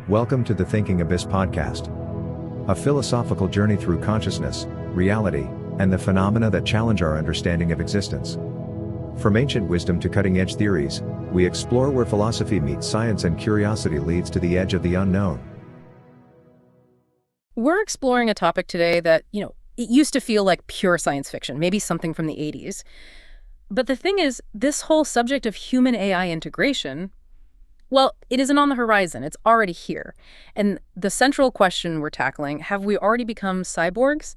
Welcome to the Thinking Abyss podcast, a philosophical journey through consciousness, reality, and the phenomena that challenge our understanding of existence. From ancient wisdom to cutting-edge theories, we explore where philosophy meets science and curiosity leads to the edge of the unknown. We're exploring a topic today that, it used to feel like pure science fiction, maybe something from the 80s. But the thing is, this whole subject of human-AI integration, well, it isn't on the horizon. It's already here. And the central question we're tackling, have we already become cyborgs?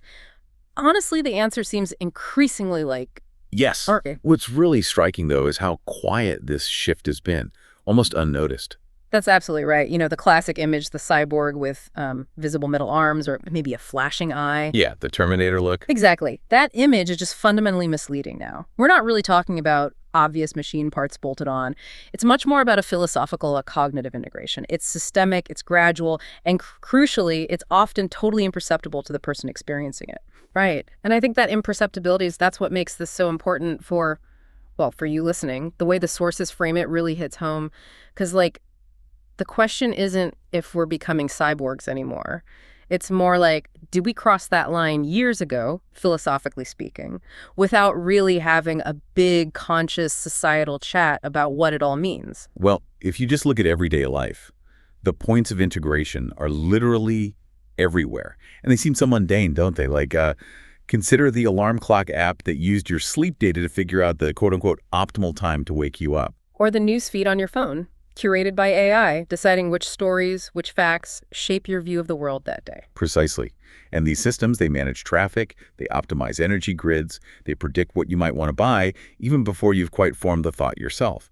Honestly, the answer seems increasingly like... Yes. Okay. What's really striking, though, is how quiet this shift has been, almost unnoticed. That's absolutely right. The classic image, the cyborg with visible metal arms or maybe a flashing eye. Yeah, the Terminator look. Exactly. That image is just fundamentally misleading now. We're not really talking about obvious machine parts bolted on. It's much more about a cognitive integration. It's systemic, it's gradual, and crucially, it's often totally imperceptible to the person experiencing it. Right. And I think that imperceptibility that's what makes this so important for you listening. The way the sources frame it really hits home. Because, the question isn't if we're becoming cyborgs anymore. It's more like, did we cross that line years ago, philosophically speaking, without really having a big, conscious societal chat about what it all means? Well, if you just look at everyday life, the points of integration are literally everywhere. And they seem so mundane, don't they? Consider the alarm clock app that used your sleep data to figure out the quote-unquote optimal time to wake you up. Or the news feed on your phone, curated by AI, deciding which stories, which facts shape your view of the world that day. Precisely. And these systems, they manage traffic, they optimize energy grids, they predict what you might want to buy, even before you've quite formed the thought yourself.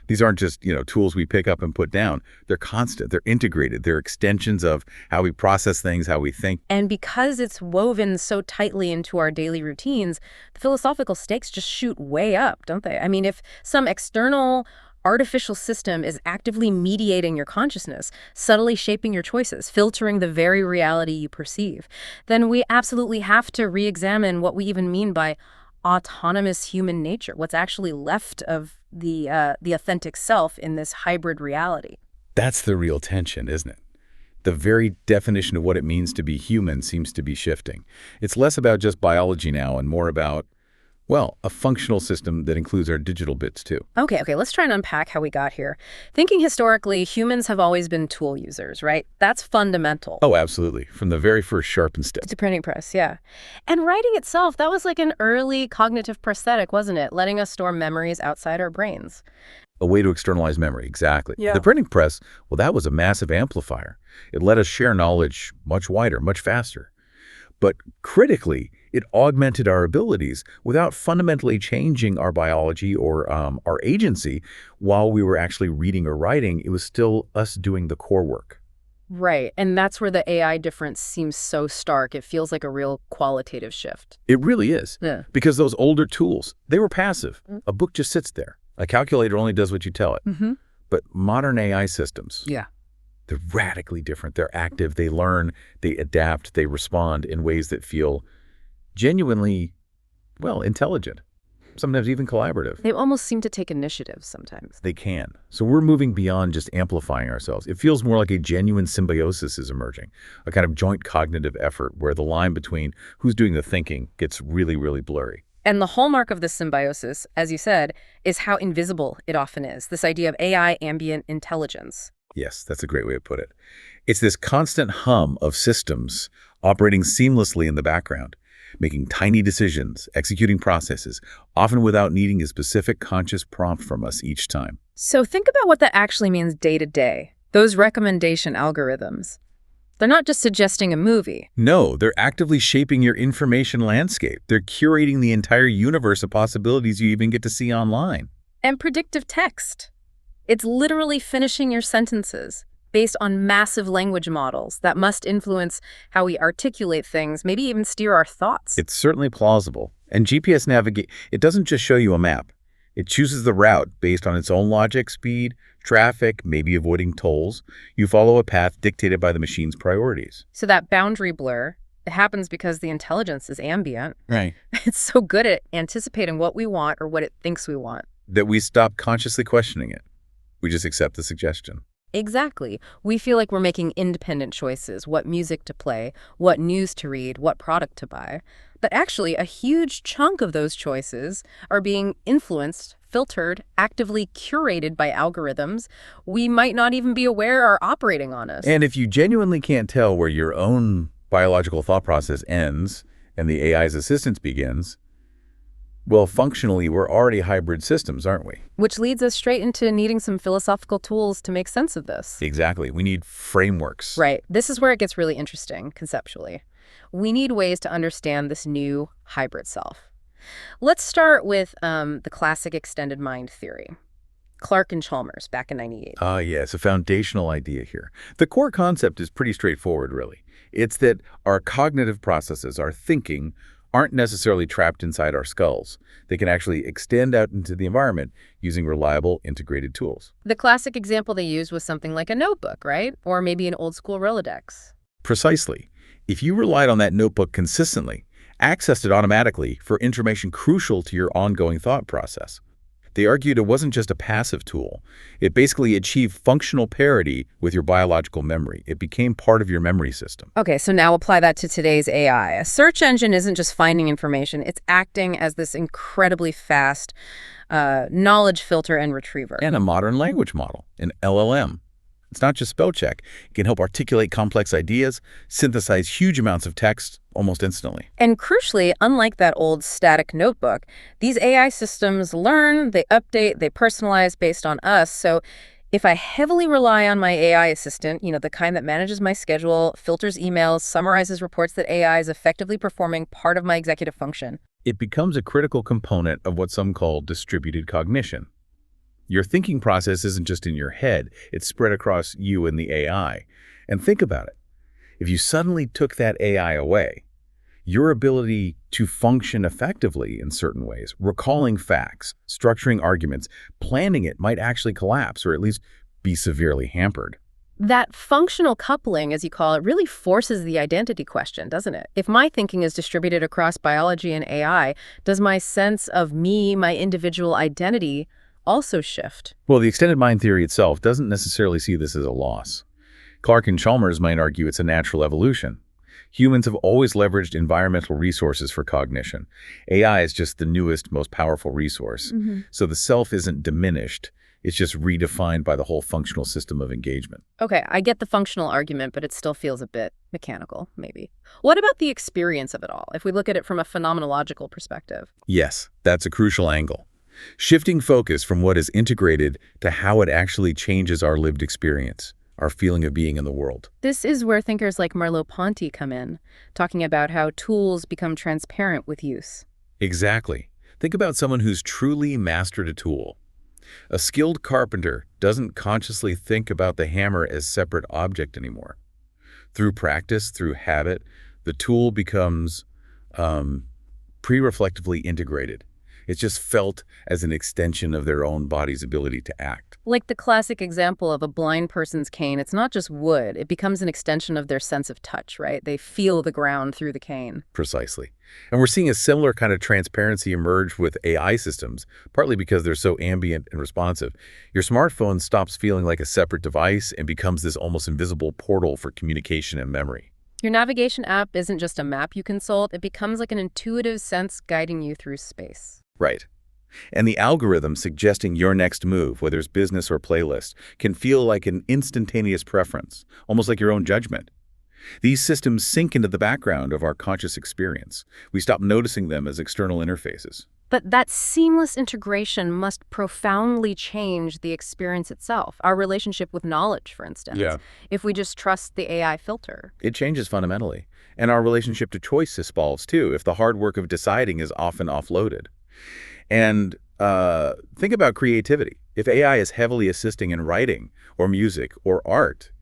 These aren't just, tools we pick up and put down. They're constant, they're integrated, they're extensions of how we process things, how we think. And because it's woven so tightly into our daily routines, the philosophical stakes just shoot way up, don't they? I mean, if some external artificial system is actively mediating your consciousness, subtly shaping your choices, filtering the very reality you perceive, then we absolutely have to re-examine what we even mean by autonomous human nature, what's actually left of the authentic self in this hybrid reality. That's the real tension, isn't it? The very definition of what it means to be human seems to be shifting. It's less about just biology now and more about a functional system that includes our digital bits, too. Okay, let's try and unpack how we got here. Thinking historically, humans have always been tool users, right? That's fundamental. Oh, absolutely. From the very first sharpen step. To printing press, yeah. And writing itself, that was like an early cognitive prosthetic, wasn't it? Letting us store memories outside our brains. A way to externalize memory, exactly. Yeah. The printing press, that was a massive amplifier. It let us share knowledge much wider, much faster. But critically, it augmented our abilities without fundamentally changing our biology or our agency. While we were actually reading or writing, it was still us doing the core work. Right, and that's where the AI difference seems so stark. It feels like a real qualitative shift. It really is. Yeah. Because those older tools, they were passive. A book just sits there. A calculator only does what you tell it. Mm-hmm. But modern AI systems, yeah, they're radically different. They're active, they learn, they adapt, they respond in ways that feel genuinely, intelligent, sometimes even collaborative. They almost seem to take initiative sometimes. They can. So we're moving beyond just amplifying ourselves. It feels more like a genuine symbiosis is emerging, a kind of joint cognitive effort where the line between who's doing the thinking gets really, really blurry. And the hallmark of this symbiosis, as you said, is how invisible it often is, this idea of AI ambient intelligence. Yes, that's a great way to put it. It's this constant hum of systems operating seamlessly in the background, making tiny decisions, executing processes, often without needing a specific conscious prompt from us each time. So think about what that actually means day to day. Those recommendation algorithms. They're not just suggesting a movie. No, they're actively shaping your information landscape. They're curating the entire universe of possibilities you even get to see online. And predictive text. It's literally finishing your sentences based on massive language models that must influence how we articulate things, maybe even steer our thoughts. It's certainly plausible. And GPS navigate, it doesn't just show you a map. It chooses the route based on its own logic, speed, traffic, maybe avoiding tolls. You follow a path dictated by the machine's priorities. So that boundary blur, it happens because the intelligence is ambient. Right. It's so good at anticipating what we want or what it thinks we want. That we stop consciously questioning it. We just accept the suggestion. Exactly. We feel like we're making independent choices, what music to play, what news to read, what product to buy. But actually, a huge chunk of those choices are being influenced, filtered, actively curated by algorithms we might not even be aware are operating on us. And if you genuinely can't tell where your own biological thought process ends and the AI's assistance begins, well, functionally, we're already hybrid systems, aren't we? Which leads us straight into needing some philosophical tools to make sense of this. Exactly. We need frameworks. Right. This is where it gets really interesting, conceptually. We need ways to understand this new hybrid self. Let's start with the classic extended mind theory. Clark and Chalmers, back in '98. Yes, a foundational idea here. The core concept is pretty straightforward, really. It's that our cognitive processes, our thinking, aren't necessarily trapped inside our skulls. They can actually extend out into the environment using reliable, integrated tools. The classic example they used was something like a notebook, right? Or maybe an old-school Rolodex. Precisely. If you relied on that notebook consistently, accessed it automatically for information crucial to your ongoing thought process. They argued it wasn't just a passive tool. It basically achieved functional parity with your biological memory. It became part of your memory system. Okay, so now apply that to today's AI. A search engine isn't just finding information. It's acting as this incredibly fast knowledge filter and retriever. And a modern language model, an LLM. It's not just spell check. It can help articulate complex ideas, synthesize huge amounts of text almost instantly. And crucially, unlike that old static notebook, these AI systems learn, they update, they personalize based on us. So if I heavily rely on my AI assistant, the kind that manages my schedule, filters emails, summarizes reports, that AI is effectively performing part of my executive function. It becomes a critical component of what some call distributed cognition. Your thinking process isn't just in your head, it's spread across you and the AI. And think about it. If you suddenly took that AI away, your ability to function effectively in certain ways, recalling facts, structuring arguments, planning it might actually collapse or at least be severely hampered. That functional coupling, as you call it, really forces the identity question, doesn't it? If my thinking is distributed across biology and AI, does my sense of me, my individual identity, also shift? Well, the extended mind theory itself doesn't necessarily see this as a loss. Clark and Chalmers might argue it's a natural evolution. Humans have always leveraged environmental resources for cognition. AI is just the newest, most powerful resource. So the self isn't diminished. It's just redefined by the whole functional system of engagement. Okay, I get the functional argument, but it still feels a bit mechanical, maybe. What about the experience of it all, if we look at it from a phenomenological perspective? Yes, that's a crucial angle. Shifting focus from what is integrated to how it actually changes our lived experience, our feeling of being in the world. This is where thinkers like Merleau-Ponty come in, talking about how tools become transparent with use. Exactly. Think about someone who's truly mastered a tool. A skilled carpenter doesn't consciously think about the hammer as a separate object anymore. Through practice, through habit, the tool becomes pre-reflectively integrated. It's just felt as an extension of their own body's ability to act. Like the classic example of a blind person's cane, it's not just wood, it becomes an extension of their sense of touch, right? They feel the ground through the cane. Precisely. And we're seeing a similar kind of transparency emerge with AI systems, partly because they're so ambient and responsive. Your smartphone stops feeling like a separate device and becomes this almost invisible portal for communication and memory. Your navigation app isn't just a map you consult, it becomes like an intuitive sense guiding you through space. Right. And the algorithm suggesting your next move, whether it's business or playlist, can feel like an instantaneous preference, almost like your own judgment. These systems sink into the background of our conscious experience. We stop noticing them as external interfaces. But that seamless integration must profoundly change the experience itself, our relationship with knowledge, for instance. If we just trust the AI filter. It changes fundamentally. And our relationship to choice evolves too, if the hard work of deciding is often offloaded. And think about creativity. If AI is heavily assisting in writing or music or art,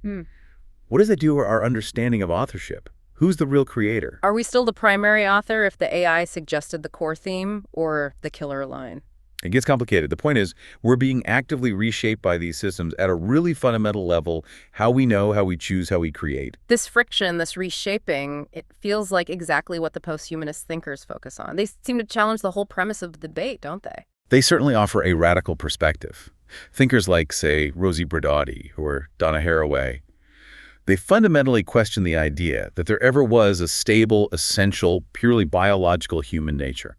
what does it do to our understanding of authorship? Who's the real creator? Are we still the primary author if the AI suggested the core theme or the killer line? It gets complicated. The point is, we're being actively reshaped by these systems at a really fundamental level, how we know, how we choose, how we create. This friction, this reshaping, it feels like exactly what the posthumanist thinkers focus on. They seem to challenge the whole premise of the debate, don't they? They certainly offer a radical perspective. Thinkers like, say, Rosie Braidotti or Donna Haraway, they fundamentally question the idea that there ever was a stable, essential, purely biological human nature,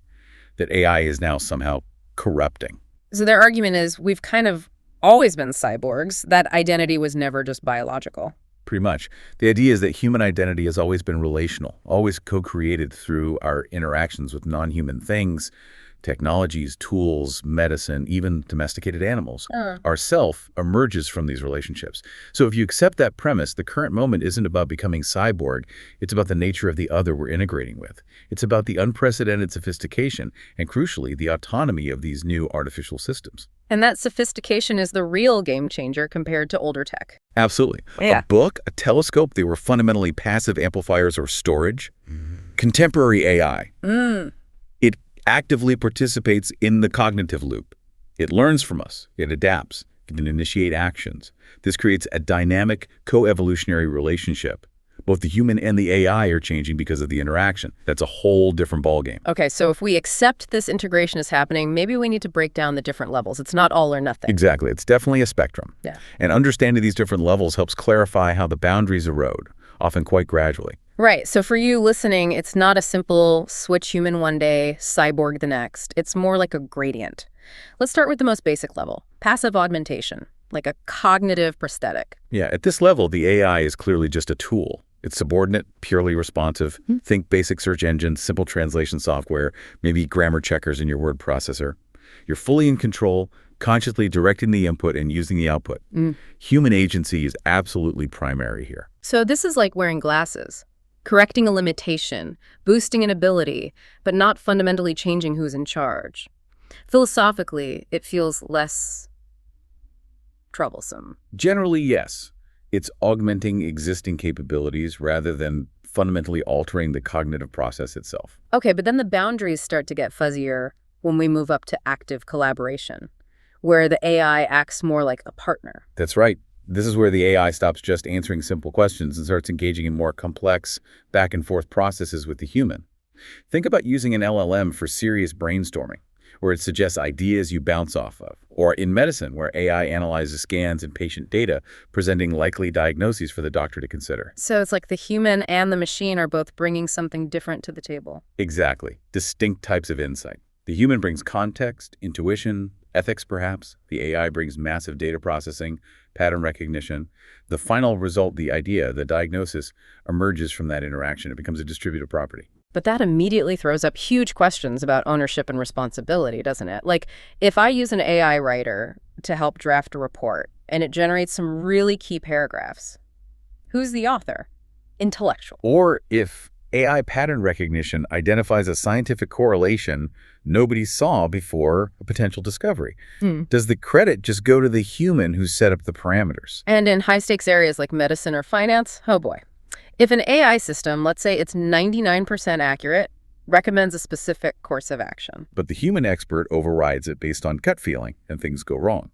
that AI is now somehow corrupting. So their argument is we've kind of always been cyborgs. That identity was never just biological. Pretty much. The idea is that human identity has always been relational, always co-created through our interactions with non-human things, technologies, tools, medicine, even domesticated animals. Our self emerges from these relationships. So if you accept that premise, the current moment isn't about becoming cyborg. It's about the nature of the other we're integrating with. It's about the unprecedented sophistication and, crucially, the autonomy of these new artificial systems. And that sophistication is the real game changer compared to older tech. Absolutely. Yeah. A book, a telescope, they were fundamentally passive amplifiers or storage. Contemporary AI. It actively participates in the cognitive loop. It learns from us. It adapts. It can initiate actions. This creates a dynamic, co-evolutionary relationship. Both the human and the AI are changing because of the interaction. That's a whole different ballgame. Okay, so if we accept this integration is happening, maybe we need to break down the different levels. It's not all or nothing. Exactly. It's definitely a spectrum. Yeah. And understanding these different levels helps clarify how the boundaries erode, often quite gradually. Right. So for you listening, it's not a simple switch human one day, cyborg the next. It's more like a gradient. Let's start with the most basic level, passive augmentation, like a cognitive prosthetic. Yeah, at this level, the AI is clearly just a tool. It's subordinate, purely responsive. Think basic search engines, simple translation software, maybe grammar checkers in your word processor. You're fully in control, consciously directing the input and using the output. Human agency is absolutely primary here. So this is like wearing glasses, correcting a limitation, boosting an ability, but not fundamentally changing who's in charge. Philosophically, it feels less troublesome. Generally, yes. It's augmenting existing capabilities rather than fundamentally altering the cognitive process itself. Okay, but then the boundaries start to get fuzzier when we move up to active collaboration, where the AI acts more like a partner. That's right. This is where the AI stops just answering simple questions and starts engaging in more complex back-and-forth processes with the human. Think about using an LLM for serious brainstorming, where it suggests ideas you bounce off of, or in medicine, where AI analyzes scans and patient data, presenting likely diagnoses for the doctor to consider. So it's like the human and the machine are both bringing something different to the table. Exactly. Distinct types of insight. The human brings context, intuition, ethics perhaps. The AI brings massive data processing, pattern recognition. The final result, the idea, the diagnosis, emerges from that interaction. It becomes a distributed property. But that immediately throws up huge questions about ownership and responsibility, doesn't it? Like, if I use an AI writer to help draft a report and it generates some really key paragraphs, who's the author? Intellectual. Or if AI pattern recognition identifies a scientific correlation nobody saw before a potential discovery, does the credit just go to the human who set up the parameters? And in high-stakes areas like medicine or finance, oh boy. If an AI system, let's say it's 99% accurate, recommends a specific course of action, But the human expert overrides it based on gut feeling and things go wrong.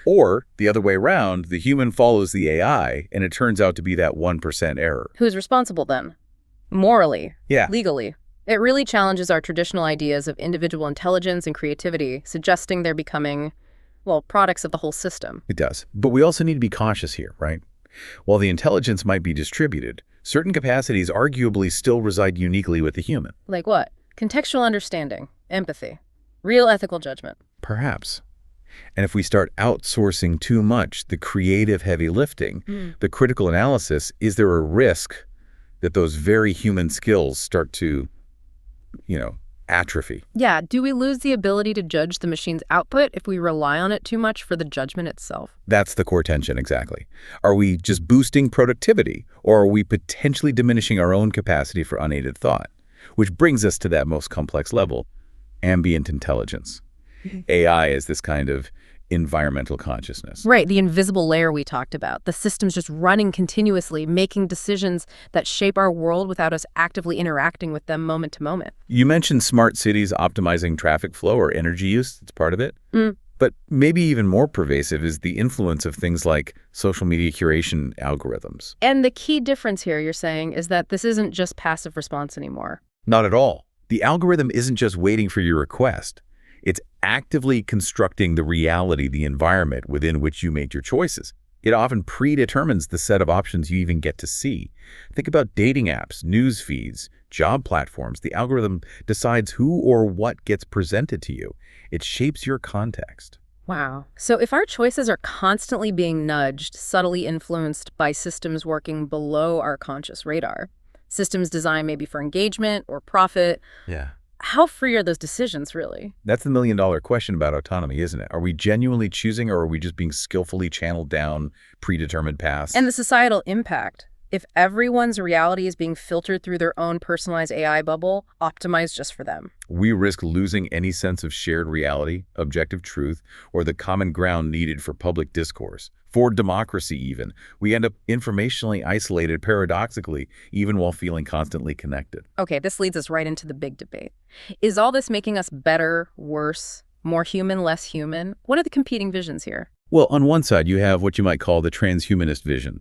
Or the other way around, the human follows the AI and it turns out to be that 1% error. who's responsible then? Morally, Yeah. legally. It really challenges our traditional ideas of individual intelligence and creativity, suggesting they're becoming, well, products of the whole system. It does. But we also need to be cautious here, right? While the intelligence might be distributed, certain capacities arguably still reside uniquely with the human. Like what? Contextual understanding, empathy, real ethical judgment. Perhaps. And if we start outsourcing too much, the creative heavy lifting, the critical analysis, is there a risk that those very human skills start to, atrophy? Yeah, do we lose the ability to judge the machine's output if we rely on it too much for the judgment itself? That's the core tension, exactly. Are we just boosting productivity, or are we potentially diminishing our own capacity for unaided thought? Which brings us to that most complex level, ambient intelligence. AI is this kind of environmental consciousness. Right, the invisible layer we talked about. The system's just running continuously, making decisions that shape our world without us actively interacting with them moment to moment. You mentioned smart cities optimizing traffic flow or energy use. It's part of it. But maybe even more pervasive is the influence of things like social media curation algorithms. And the key difference here, you're saying, is that this isn't just passive response anymore. Not at all. The algorithm isn't just waiting for your request. It's actively constructing the reality, the environment within which you made your choices. It often predetermines the set of options you even get to see. Think about dating apps, news feeds, job platforms. The algorithm decides who or what gets presented to you. It shapes your context. Wow. So if our choices are constantly being nudged, subtly influenced by systems working below our conscious radar, systems designed maybe for engagement or profit, Yeah. how free are those decisions really? That's the million-dollar question about autonomy, isn't it? Are we genuinely choosing, or are we just being skillfully channeled down predetermined paths? And the societal impact. If everyone's reality is being filtered through their own personalized AI bubble, optimized just for them. We risk losing any sense of shared reality, objective truth, or the common ground needed for public discourse. For democracy even, we end up informationally isolated paradoxically, even while feeling constantly connected. Okay, this leads us right into the big debate. Is all this making us better, worse, more human, less human? What are the competing visions here? Well, on one side, you have what you might call the transhumanist vision.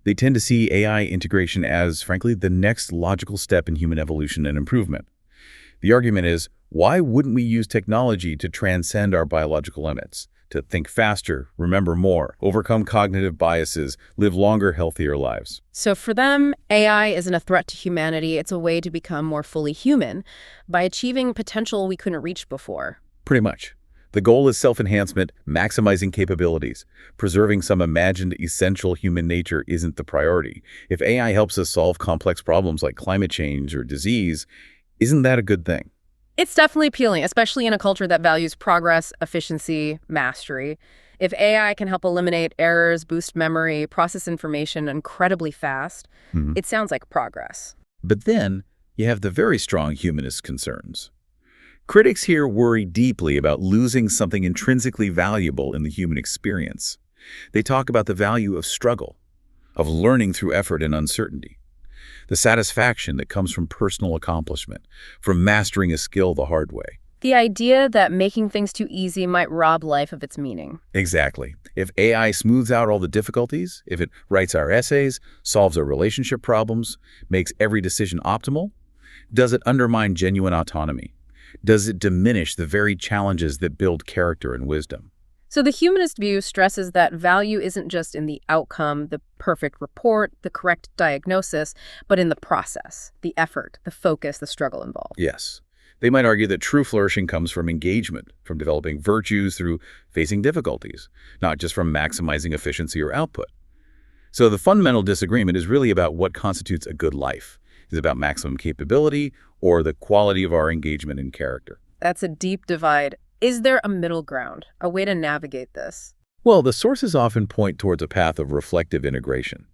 They tend to see AI integration as, frankly, the next logical step in human evolution and improvement. The argument is, why wouldn't we use technology to transcend our biological limits, to think faster, remember more, overcome cognitive biases, live longer, healthier lives? So for them, AI isn't a threat to humanity. It's a way to become more fully human by achieving potential we couldn't reach before. Pretty much. The goal is self-enhancement, maximizing capabilities. Preserving some imagined essential human nature isn't the priority. If AI helps us solve complex problems like climate change or disease, isn't that a good thing? It's definitely appealing, especially in a culture that values progress, efficiency, mastery. If AI can help eliminate errors, boost memory, process information incredibly fast, it sounds like progress. But then, you have the very strong humanist concerns. Critics here worry deeply about losing something intrinsically valuable in the human experience. They talk about the value of struggle, of learning through effort and uncertainty, the satisfaction that comes from personal accomplishment, from mastering a skill the hard way. The idea that making things too easy might rob life of its meaning. Exactly. If AI smooths out all the difficulties, if it writes our essays, solves our relationship problems, makes every decision optimal, does it undermine genuine autonomy? Does it diminish the very challenges that build character and wisdom? So the humanist view stresses that value isn't just in the outcome, the perfect report, the correct diagnosis, but in the process, the effort, the focus, the struggle involved. Yes. They might argue that true flourishing comes from engagement, from developing virtues through facing difficulties, not just from maximizing efficiency or output. So the fundamental disagreement is really about what constitutes a good life. Is it about maximum capability or the quality of our engagement and character? That's a deep divide. Is there a middle ground, a way to navigate this? Well, the sources often point towards a path of reflective integration.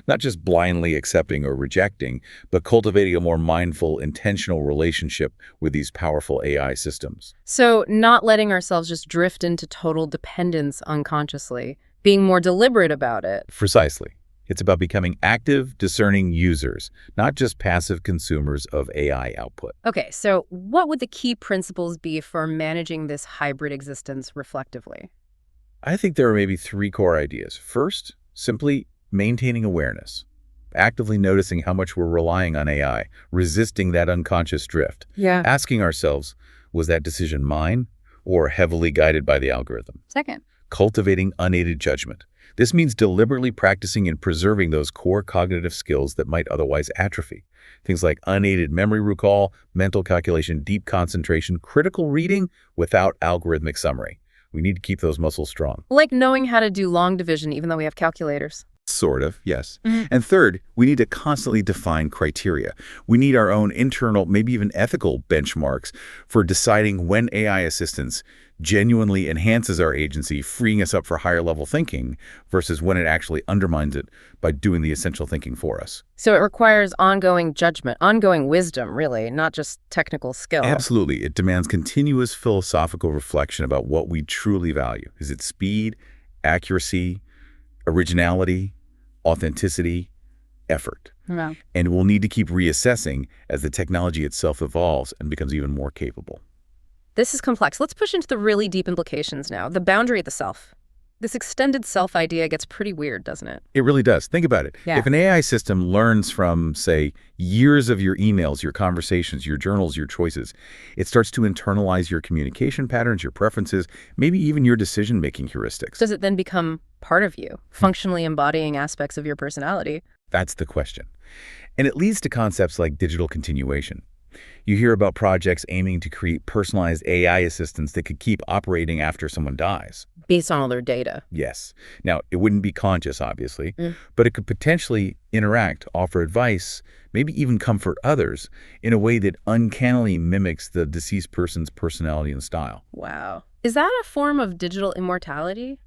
Not just blindly accepting or rejecting, but cultivating a more mindful, intentional relationship with these powerful AI systems. So not letting ourselves just drift into total dependence unconsciously, being more deliberate about it. Precisely. It's about becoming active, discerning users, not just passive consumers of AI output. Okay, so what would the key principles be for managing this hybrid existence reflectively? I think there are maybe three core ideas. First, simply maintaining awareness, actively noticing how much we're relying on AI, resisting that unconscious drift. Yeah. Asking ourselves, was that decision mine or heavily guided by the algorithm? Second. Cultivating unaided judgment. This means deliberately practicing and preserving those core cognitive skills that might otherwise atrophy. Things like unaided memory recall, mental calculation, deep concentration, critical reading without algorithmic summary. We need to keep those muscles strong. Like knowing how to do long division even though we have calculators. Sort of, yes. And third, we need to constantly define criteria. We need our own internal, maybe even ethical benchmarks for deciding when AI assistance genuinely enhances our agency, freeing us up for higher level thinking, versus when it actually undermines it by doing the essential thinking for us. So it requires ongoing judgment, ongoing wisdom, really, not just technical skill. Absolutely. It demands continuous philosophical reflection about what we truly value. Is it speed, accuracy, originality, authenticity, effort? Wow. And we'll need to keep reassessing as the technology itself evolves and becomes even more capable. This is complex. Let's push into the really deep implications now. The boundary of the self. This extended self idea gets pretty weird, doesn't it? It really does. Think about it. Yeah. If an AI system learns from, say, years of your emails, your conversations, your journals, your choices, it starts to internalize your communication patterns, your preferences, maybe even your decision-making heuristics. Does it then become part of you, functionally embodying aspects of your personality? That's the question. And it leads to concepts like digital continuation. You hear about projects aiming to create personalized AI assistants that could keep operating after someone dies. Based on all their data. Yes. Now, it wouldn't be conscious, obviously, but it could potentially interact, offer advice, maybe even comfort others in a way that uncannily mimics the deceased person's personality and style. Wow. Is that a form of digital immortality?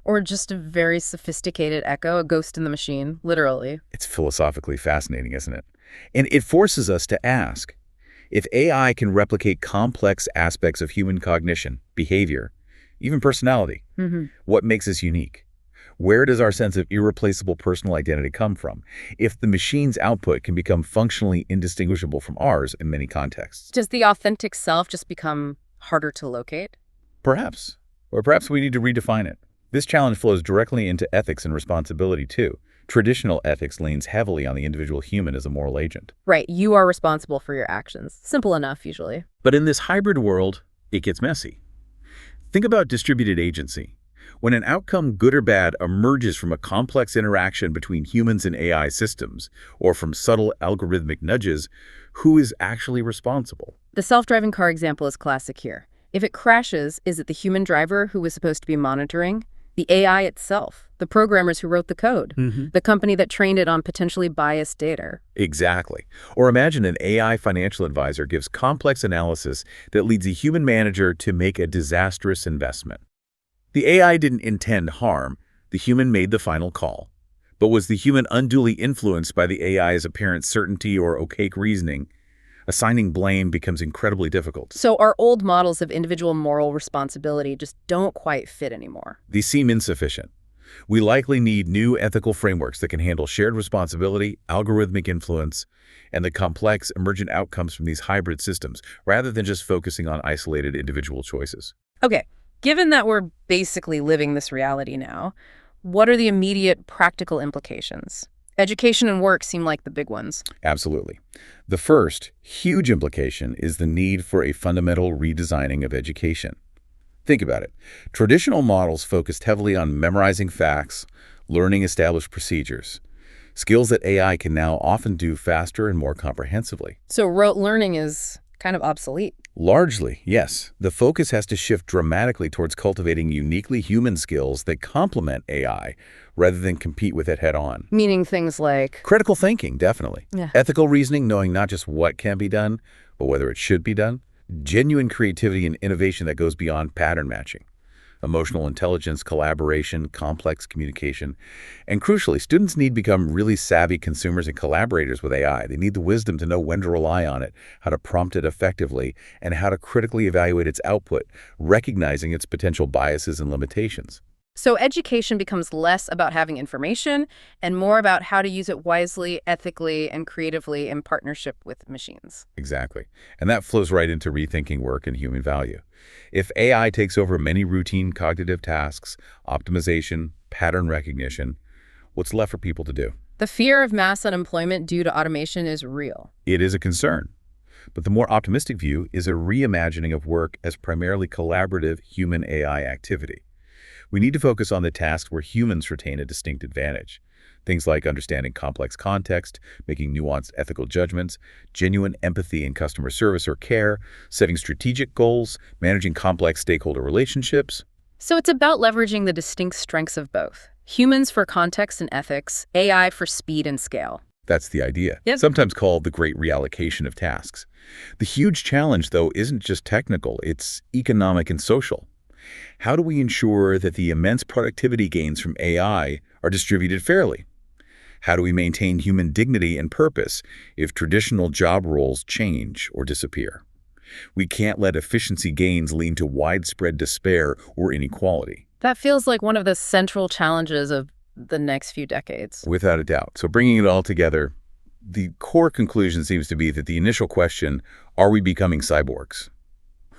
Or just a very sophisticated echo, a ghost in the machine, literally? It's philosophically fascinating, isn't it? And it forces us to ask, if AI can replicate complex aspects of human cognition, behavior, even personality, what makes us unique? Where does our sense of irreplaceable personal identity come from if the machine's output can become functionally indistinguishable from ours in many contexts? Does the authentic self just become harder to locate? Perhaps. Or perhaps we need to redefine it. This challenge flows directly into ethics and responsibility, too. Traditional ethics leans heavily on the individual human as a moral agent. Right, you are responsible for your actions. Simple enough, usually. But in this hybrid world, it gets messy. Think about distributed agency. When an outcome, good or bad, emerges from a complex interaction between humans and AI systems, or from subtle algorithmic nudges, who is actually responsible? The self-driving car example is classic here. If it crashes, is it the human driver who was supposed to be monitoring? The AI itself? The programmers who wrote the code? The company that trained it on potentially biased data? Exactly. Or imagine an AI financial advisor gives complex analysis that leads a human manager to make a disastrous investment. The AI didn't intend harm. The human made the final call. But was the human unduly influenced by the AI's apparent certainty or opaque reasoning? Assigning blame becomes incredibly difficult. So our old models of individual moral responsibility just don't quite fit anymore. These seem insufficient. We likely need new ethical frameworks that can handle shared responsibility, algorithmic influence, and the complex emergent outcomes from these hybrid systems, rather than just focusing on isolated individual choices. Okay, given that we're basically living this reality now, what are the immediate practical implications? Education and work seem like the big ones. Absolutely. The first huge implication is the need for a fundamental redesigning of education. Think about it. Traditional models focused heavily on memorizing facts, learning established procedures, skills that AI can now often do faster and more comprehensively. So rote learning is kind of obsolete. Largely, yes. The focus has to shift dramatically towards cultivating uniquely human skills that complement AI rather than compete with it head-on. Meaning things like... Critical thinking, definitely. Yeah. Ethical reasoning, knowing not just what can be done, but whether it should be done. Genuine creativity and innovation that goes beyond pattern matching. Emotional intelligence, collaboration, complex communication. And crucially, students need to become really savvy consumers and collaborators with AI. They need the wisdom to know when to rely on it, how to prompt it effectively, and how to critically evaluate its output, recognizing its potential biases and limitations. So education becomes less about having information and more about how to use it wisely, ethically, and creatively in partnership with machines. Exactly. And that flows right into rethinking work and human value. If AI takes over many routine cognitive tasks, optimization, pattern recognition, what's left for people to do? The fear of mass unemployment due to automation is real. It is a concern. But the more optimistic view is a reimagining of work as primarily collaborative human-AI activity. We need to focus on the tasks where humans retain a distinct advantage. Things like understanding complex context, making nuanced ethical judgments, genuine empathy in customer service or care, setting strategic goals, managing complex stakeholder relationships. So it's about leveraging the distinct strengths of both. Humans for context and ethics, AI for speed and scale. That's the idea, Yep. sometimes called the great reallocation of tasks. The huge challenge, though, isn't just technical, it's economic and social. How do we ensure that the immense productivity gains from AI are distributed fairly? How do we maintain human dignity and purpose if traditional job roles change or disappear? We can't let efficiency gains lead to widespread despair or inequality. That feels like one of the central challenges of the next few decades. Without a doubt. So bringing it all together, the core conclusion seems to be that the initial question, are we becoming cyborgs?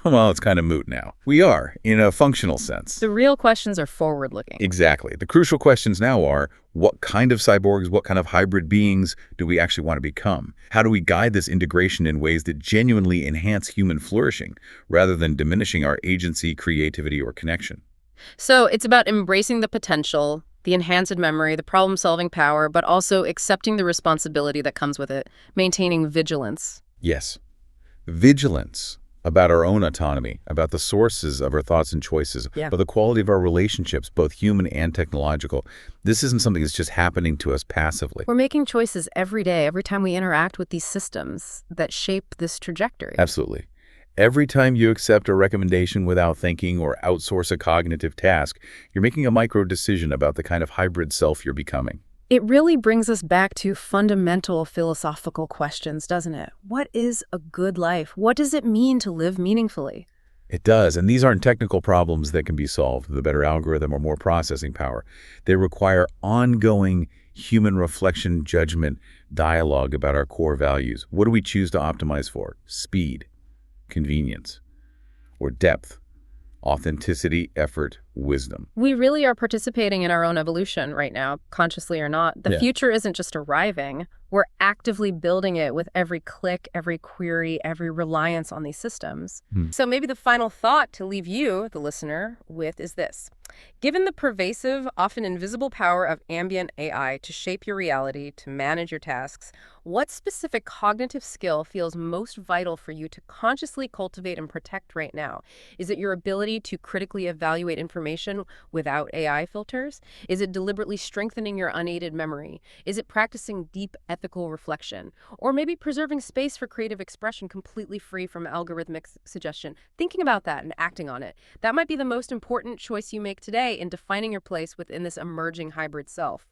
Well, it's kind of moot now. We are, in a functional sense. The real questions are forward-looking. Exactly. The crucial questions now are, what kind of cyborgs, what kind of hybrid beings do we actually want to become? How do we guide this integration in ways that genuinely enhance human flourishing, rather than diminishing our agency, creativity, or connection? So it's about embracing the potential, the enhanced memory, the problem-solving power, but also accepting the responsibility that comes with it, maintaining vigilance. Yes. Vigilance about our own autonomy, about the sources of our thoughts and choices, about the quality of our relationships, both human and technological. This isn't something that's just happening to us passively. We're making choices every day, every time we interact with these systems that shape this trajectory. Absolutely. Every time you accept a recommendation without thinking or outsource a cognitive task, you're making a micro decision about the kind of hybrid self you're becoming. It really brings us back to fundamental philosophical questions, doesn't it? What is a good life? What does it mean to live meaningfully? It does, and these aren't technical problems that can be solved with a better algorithm or more processing power. They require ongoing human reflection, judgment, dialogue about our core values. What do we choose to optimize for? Speed, convenience, or depth, authenticity, effort, wisdom. We really are participating in our own evolution right now, consciously or not. The future isn't just arriving. We're actively building it with every click, every query, every reliance on these systems. So maybe the final thought to leave you, the listener, with is this. Given the pervasive, often invisible power of ambient AI to shape your reality, to manage your tasks, what specific cognitive skill feels most vital for you to consciously cultivate and protect right now? Is it your ability to critically evaluate information without AI filters? Is it deliberately strengthening your unaided memory? Is it practicing deep ethical reflection? Or maybe preserving space for creative expression completely free from algorithmic suggestion? Thinking about that and acting on it. That might be the most important choice you make today in defining your place within this emerging hybrid self.